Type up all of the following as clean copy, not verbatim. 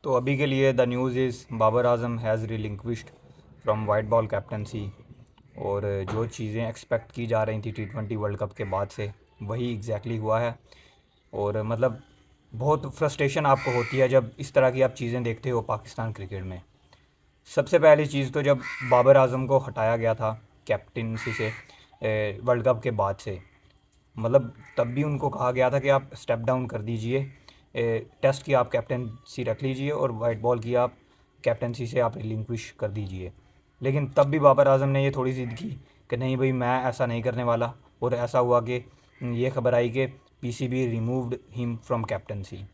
तो अभी के लिए the news is Babar Azam has relinquished from white ball captaincy. और जो चीज़ें एक्सपेक्ट की जा रही थी T20 वर्ल्ड कप के बाद से वही एग्जैक्टली हुआ है। और मतलब बहुत फ्रस्ट्रेशन आपको होती है जब इस तरह की आप चीज़ें देखते हो पाकिस्तान क्रिकेट में। सबसे पहली चीज़ तो जब बाबर आजम को हटाया गया था कैप्टनसी से वर्ल्ड कप के बाद से, मतलब तब भी उनको कहा गया था कि आप स्टेप डाउन कर दीजिए, टेस्ट की आप कैप्टनसी रख लीजिए और वाइट बॉल की आप कैप्टनसी से आप रिलिंक्विश कर दीजिए। लेकिन तब भी बाबर आजम ने ये थोड़ी ज़िद की कि नहीं भाई, मैं ऐसा नहीं करने वाला। और ऐसा हुआ कि ये खबर आई कि PCB removed him from captaincy.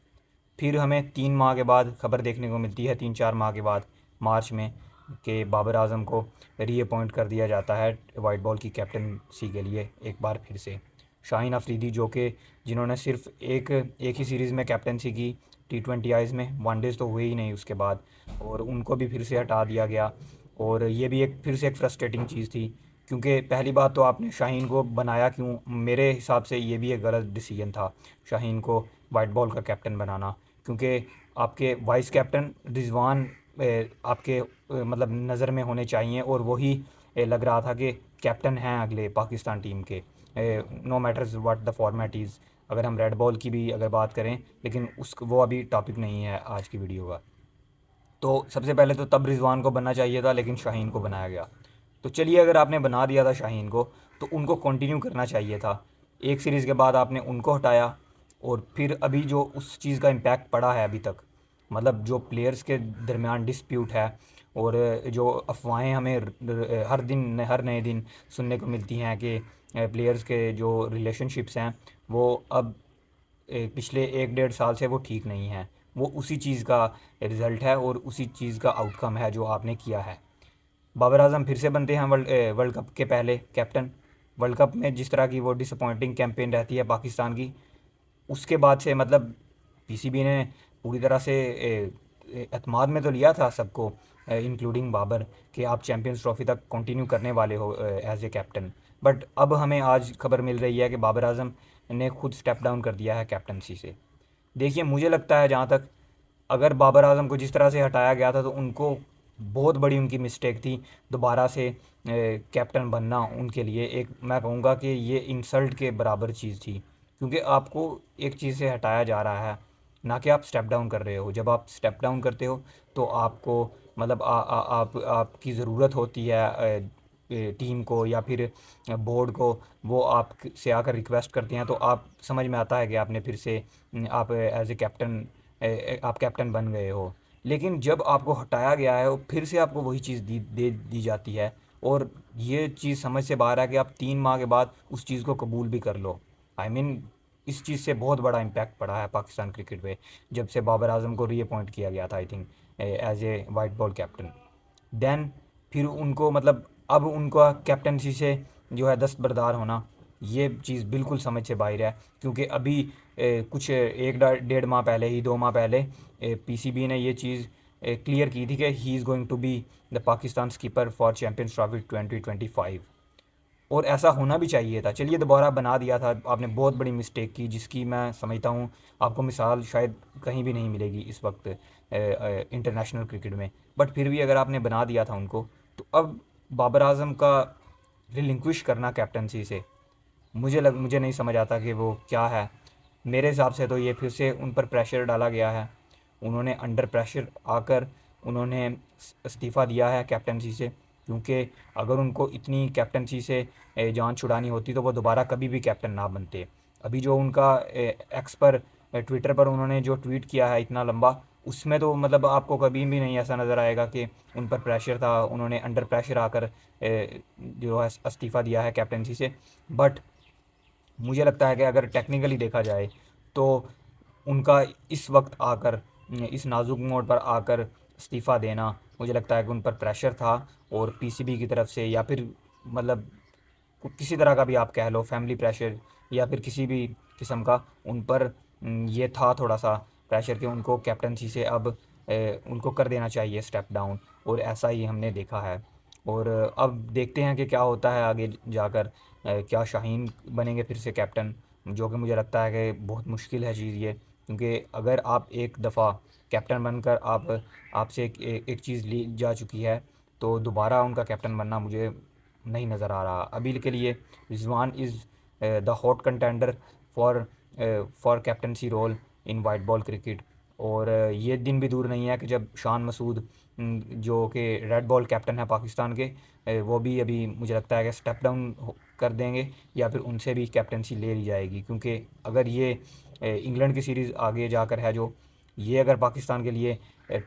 फिर हमें 3 माह के बाद खबर देखने को मिलती है, 3-4 माह के बाद, मार्च में, कि बाबर आजम को रीअपॉइंट कर दिया जाता है वाइट बॉल की कैप्टनसी के लिए एक बार फिर से। शाहीन अफरीदी, जो कि जिन्होंने सिर्फ एक एक ही सीरीज़ में कैप्टनसी की T20 आइज़ में, वनडेज़ तो हुए ही नहीं उसके बाद, और उनको भी फिर से हटा दिया गया। और ये भी एक फिर से एक फ्रस्ट्रेटिंग चीज़ थी, क्योंकि पहली बात तो आपने शाहीन को बनाया क्यों? मेरे हिसाब से ये भी एक गलत डिसीजन था शाहीन को वाइट बॉल का कैप्टन बनाना, क्योंकि आपके वाइस कैप्टन रिजवान आपके मतलब नज़र में होने चाहिए, और वही लग रहा था कि कैप्टन हैं अगले पाकिस्तान टीम के, no matters what the format is. अगर हम रेड बॉल की भी अगर बात करें, लेकिन उस वो अभी टॉपिक नहीं है आज की वीडियो का। तो सबसे पहले तो तब रिजवान को बनना चाहिए था, लेकिन शाहीन को बनाया गया। तो चलिए, अगर आपने बना दिया था शाहीन को तो उनको कंटिन्यू करना चाहिए था। एक सीरीज़ के बाद आपने उनको हटाया, और फिर अभी जो उस चीज़ का इम्पैक्ट पड़ा है अभी तक, मतलब जो प्लेयर्स के दरमियान डिस्प्यूट है, और जो अफवाहें हमें हर दिन हर नए दिन सुनने को मिलती हैं कि प्लेयर्स के जो रिलेशनशिप्स हैं वो अब पिछले 1-1.5 साल से वो ठीक नहीं है। वो उसी चीज़ का रिज़ल्ट है और उसी चीज़ का आउटकम है जो आपने किया है। बाबर आजम फिर से बनते हैं वर्ल्ड कप के पहले कैप्टन। वर्ल्ड कप में जिस तरह की वो डिसअपॉइंटिंग कैंपेन रहती है पाकिस्तान की, उसके बाद से मतलब पीसीबी ने पूरी तरह से एतमाद में तो लिया था सबको, इंक्लूडिंग बाबर, कि आप चैम्पियंस ट्रॉफी तक कंटिन्यू करने वाले हो एज ए कैप्टन। बट अब हमें आज खबर मिल रही है कि बाबर आजम ने खुद स्टेप डाउन कर दिया है कैप्टनसी से। देखिए, मुझे लगता है जहाँ तक, अगर बाबर आजम को जिस तरह से हटाया गया था तो उनको बहुत बड़ी उनकी मिस्टेक थी दोबारा से कैप्टन बनना। उनके लिए एक, मैं कहूँगा कि ये इंसल्ट के बराबर चीज़ थी, क्योंकि आपको एक चीज़ से हटाया जा रहा है, ना कि आप स्टेप डाउन कर रहे हो। जब आप स्टेप डाउन करते हो तो आपको मतलब आप आपकी ज़रूरत होती है टीम को या फिर बोर्ड को, वो आप से आकर रिक्वेस्ट करते हैं, तो आप समझ में आता है कि आपने फिर से आप एज ए कैप्टन आप कैप्टन बन गए हो। लेकिन जब आपको हटाया गया है और फिर से आपको वही चीज़ दी जाती है, और ये चीज़ समझ से बाहर है कि आप 3 माह के बाद उस चीज़ को कबूल भी कर लो। आई मीन, इस चीज़ से बहुत बड़ा इम्पैक्ट पड़ा है पाकिस्तान क्रिकेट पे जब से बाबर आजम को रीअपॉइंट किया गया था, I think, as a white ball captain. Then फिर उनको मतलब अब उनका कैप्टनसी से जो है दस्तबरदार होना, ये चीज़ बिल्कुल समझ से बाहर है। क्योंकि अभी कुछ 1-1.5 माह पहले ही, 2 माह पहले, पीसीबी ने ये चीज़ क्लियर की थी कि he is going to be the Pakistan skipper for Champions Trophy 2025। और ऐसा होना भी चाहिए था। चलिए, दोबारा बना दिया था, आपने बहुत बड़ी मिस्टेक की, जिसकी मैं समझता हूँ आपको मिसाल शायद कहीं भी नहीं मिलेगी इस वक्त इंटरनेशनल क्रिकेट में। बट फिर भी अगर आपने बना दिया था उनको, तो अब बाबर आजम का रिलिंक्विश करना कैप्टनसी से, मुझे नहीं समझ आता कि वो क्या है। मेरे हिसाब से तो ये फिर से उन पर प्रेशर डाला गया है। उन्होंने अंडर प्रेशर आकर उन्होंने इस्तीफ़ा दिया है कैप्टनसी से, क्योंकि अगर उनको इतनी कैप्टनसी से जान छुड़ानी होती तो वो दोबारा कभी भी कैप्टन ना बनते। अभी जो उनका एक्स पर, ट्विटर पर उन्होंने जो ट्वीट किया है इतना लंबा, उसमें तो मतलब आपको कभी भी नहीं ऐसा नज़र आएगा कि उन पर प्रेशर था, उन्होंने अंडर प्रेशर आकर जो है इस्तीफ़ा दिया है कैप्टनसी से। बट मुझे लगता है कि अगर टेक्निकली देखा जाए तो उनका इस वक्त आकर, इस नाजुक मोड़ पर आकर इस्तीफ़ा देना, मुझे लगता है कि उन पर प्रेशर था, और पीसीबी की तरफ से, या फिर मतलब किसी तरह का भी आप कह लो, फैमिली प्रेशर या फिर किसी भी किस्म का उन पर ये था थोड़ा सा प्रेशर कि उनको कैप्टनसी से अब उनको कर देना चाहिए स्टेप डाउन, और ऐसा ही हमने देखा है। और अब देखते हैं कि क्या होता है आगे जाकर। क्या शाहीन बनेंगे फिर से कैप्टन, जो कि मुझे लगता है कि बहुत मुश्किल है चीज़ ये, क्योंकि अगर आप एक दफ़ा कैप्टन बनकर आपसे एक चीज़ ली जा चुकी है, तो दोबारा उनका कैप्टन बनना मुझे नहीं नज़र आ रहा अभी के लिए। Rizwan is the hot contender for captaincy role in white ball cricket. और ये दिन भी दूर नहीं है कि जब शान मसूद जो कि रेड बॉल कैप्टन है पाकिस्तान के, वो भी अभी मुझे लगता है कि स्टेप डाउन कर देंगे या फिर उनसे भी कैप्टनसी ले ली जाएगी। क्योंकि अगर ये इंग्लैंड की सीरीज़ आगे जाकर है जो, ये अगर पाकिस्तान के लिए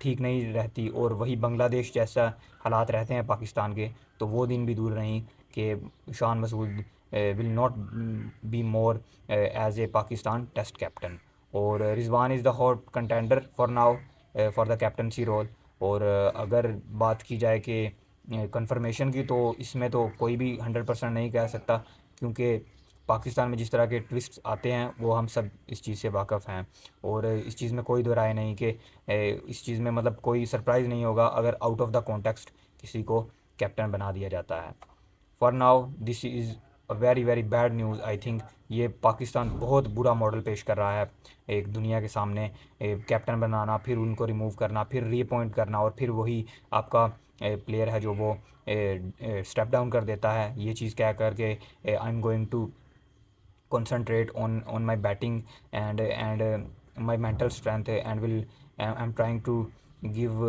ठीक नहीं रहती और वही बांग्लादेश जैसा हालात रहते हैं पाकिस्तान के, तो वो दिन भी दूर नहीं कि Shan Masood will not be more as a Pakistan test captain. और Rizwan is the hot contender for now for the captaincy role. और अगर बात की जाए कि कंफर्मेशन की, तो इसमें तो कोई भी 100% नहीं कह सकता, क्योंकि पाकिस्तान में जिस तरह के ट्विस्ट आते हैं वो हम सब इस चीज़ से वाक़फ़ हैं। और इस चीज़ में कोई दो राय नहीं कि इस चीज़ में मतलब कोई सरप्राइज़ नहीं होगा अगर आउट ऑफ द कॉन्टेक्स्ट किसी को कैप्टन बना दिया जाता है। For now this is a very very bad news I think. ये पाकिस्तान बहुत बुरा मॉडल पेश कर रहा है एक दुनिया के सामने। कैप्टन बनाना, फिर उनको रिमूव करना, फिर रीअपॉइंट करना, और फिर वही आपका प्लेयर है जो वो स्टेप डाउन कर देता है ये चीज़ कह कर के I am going to concentrate on my batting and my mental strength, and will I'm trying to give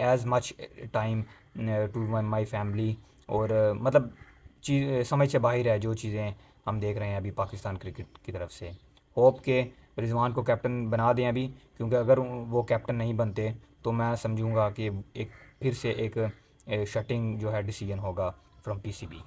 as much time to my family। और मतलब चीज़ समझ से बाहर है जो चीज़ें हम देख रहे हैं अभी पाकिस्तान क्रिकेट की तरफ से। होप के रिजवान को कैप्टन बना दें अभी, क्योंकि अगर वो कैप्टन नहीं बनते तो मैं समझूंगा कि एक फिर से एक शटिंग जो है डिसीजन होगा फ्रॉम पीसीबी।